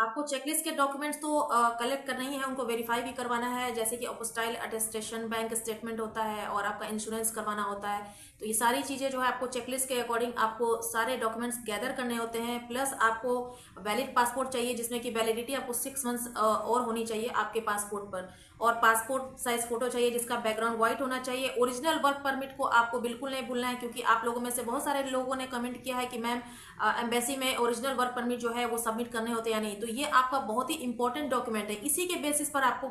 आपको चेकलिस्ट के डॉक्यूमेंट्स तो कलेक्ट करने ही है, उनको वेरीफाई भी करवाना है, जैसे कि अपोस्टाइल अटेस्टेशन, बैंक स्टेटमेंट होता है और आपका इंश्योरेंस करवाना होता है। तो ये सारी चीज़ें जो है आपको चेकलिस्ट के अकॉर्डिंग आपको सारे डॉक्यूमेंट्स गैदर करने होते हैं। प्लस आपको वैलिड पासपोर्ट चाहिए, जिसमें कि वैलिडिटी आपको 6 मंथ्स और होनी चाहिए आपके पासपोर्ट पर। और पासपोर्ट साइज फोटो चाहिए जिसका बैकग्राउंड व्हाइट होना चाहिए। ओरिजिनल वर्क परमिट को आपको बिल्कुल नहीं भूलना है, क्योंकि आप लोगों में से बहुत सारे लोगों ने कमेंट किया है कि मैम एम्बेसी में ओरिजिनल वर्क परमिट जो है वो सबमिट करने होते हैं या नहीं। तो ये आपका बहुत ही इंपॉर्टेंट डॉक्यूमेंट है, इसी के बेसिस पर आपको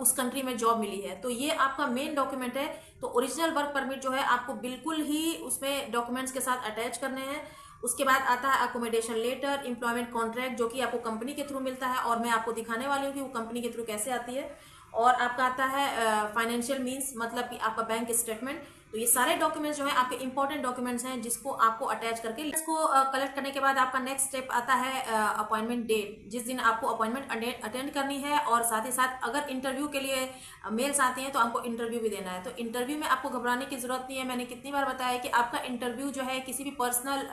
उस कंट्री में जॉब मिली है। तो ये आपका मेन डॉक्यूमेंट है। तो ओरिजिनल वर्क परमिट जो है आपको बिल्कुल ही उसमें डॉक्यूमेंट्स के साथ अटैच करने हैं। उसके बाद आता है अकोमोडेशन लेटर, एम्प्लॉयमेंट कॉन्ट्रैक्ट, जो कि आपको कंपनी के थ्रू मिलता है और मैं आपको दिखाने वाली हूँ कि वो कंपनी के थ्रू कैसे आती है। और आपका आता है फाइनेंशियल मीन्स, मतलब कि आपका बैंक स्टेटमेंट। तो ये सारे डॉक्यूमेंट्स जो है आपके इंपॉर्टेंट डॉक्यूमेंट्स हैं, जिसको आपको अटैच करके इसको कलेक्ट करने के बाद आपका नेक्स्ट स्टेप आता है अपॉइंटमेंट डेट, जिस दिन आपको अपॉइंटमेंट अटेंड करनी है। और साथ ही साथ अगर इंटरव्यू के लिए मेल्स आती हैं तो आपको इंटरव्यू भी देना है। तो इंटरव्यू में आपको घबराने की जरूरत नहीं है। मैंने कितनी बार बताया कि आपका इंटरव्यू जो है किसी भी पर्सनल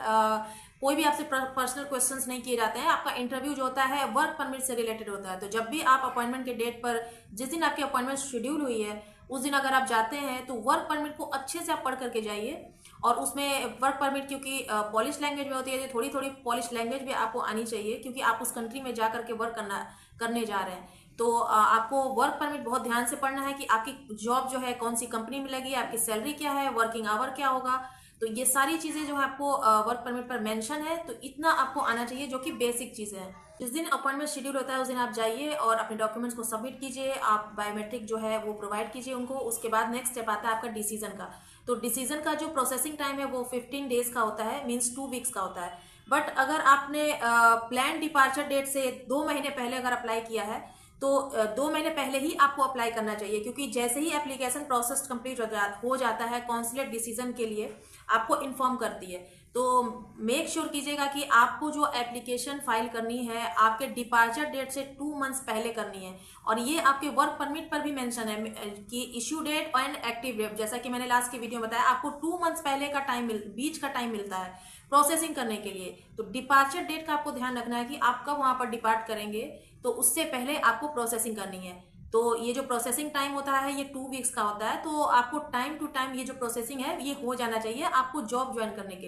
कोई भी आपसे पर्सनल क्वेश्चंस नहीं किए जाते हैं। आपका इंटरव्यू जो होता है वर्क परमिट से रिलेटेड होता है। तो जब भी आप अपॉइंटमेंट के डेट पर, जिस दिन आपकी अपॉइंटमेंट शेड्यूल हुई है उस दिन अगर आप जाते हैं तो वर्क परमिट को अच्छे से आप पढ़ करके जाइए। और उसमें वर्क परमिट क्योंकि पॉलिश लैंग्वेज में होती है, तो थोड़ी थोड़ी पॉलिश लैंग्वेज भी आपको आनी चाहिए, क्योंकि आप उस कंट्री में जा करके वर्क करने जा रहे हैं। तो आपको वर्क परमिट बहुत ध्यान से पढ़ना है कि आपकी जॉब जो है कौन सी कंपनी में लगी, आपकी सैलरी क्या है, वर्किंग आवर क्या होगा। तो ये सारी चीजें जो है आपको वर्क परमिट पर मेंशन है। तो इतना आपको आना चाहिए, जो कि बेसिक चीजें हैं। जिस दिन अपॉइंटमेंट शेड्यूल होता है उस दिन आप जाइए और अपने डॉक्यूमेंट्स को सबमिट कीजिए। आप बायोमेट्रिक जो है वो प्रोवाइड कीजिए उनको। उसके बाद नेक्स्ट स्टेप आता है आपका डिसीजन का। तो डिसीजन का जो प्रोसेसिंग टाइम है वो 15 डेज का होता है, मीन्स 2 वीक्स का होता है। बट अगर आपने प्लान डिपार्चर डेट से 2 महीने पहले अगर अप्लाई किया है तो 2 महीने पहले ही आपको अप्लाई करना चाहिए, क्योंकि जैसे ही एप्लीकेशन प्रोसेस कंप्लीट हो जाता है कॉन्सुलेट डिसीजन के लिए आपको इन्फॉर्म करती है। तो मेक श्योर कीजिएगा कि आपको जो एप्लीकेशन फाइल करनी है आपके डिपार्चर डेट से 2 मंथ्स पहले करनी है। और ये आपके वर्क परमिट पर भी मेंशन है कि issue date and active date, जैसा कि मैंने लास्ट की वीडियो में बताया, आपको 2 मंथ्स पहले का बीच का टाइम मिलता है प्रोसेसिंग करने के लिए। तो डिपार्चर डेट का आपको ध्यान रखना है कि आप कब वहां पर डिपार्ट करेंगे, तो उससे पहले आपको प्रोसेसिंग करनी है। तो ये जो प्रोसेसिंग टाइम होता है ये 2 वीक्स का होता है। तो आपको टाइम टू टाइम ये जो प्रोसेसिंग है ये हो जाना चाहिए आपको जॉब ज्वाइन करने के लिए।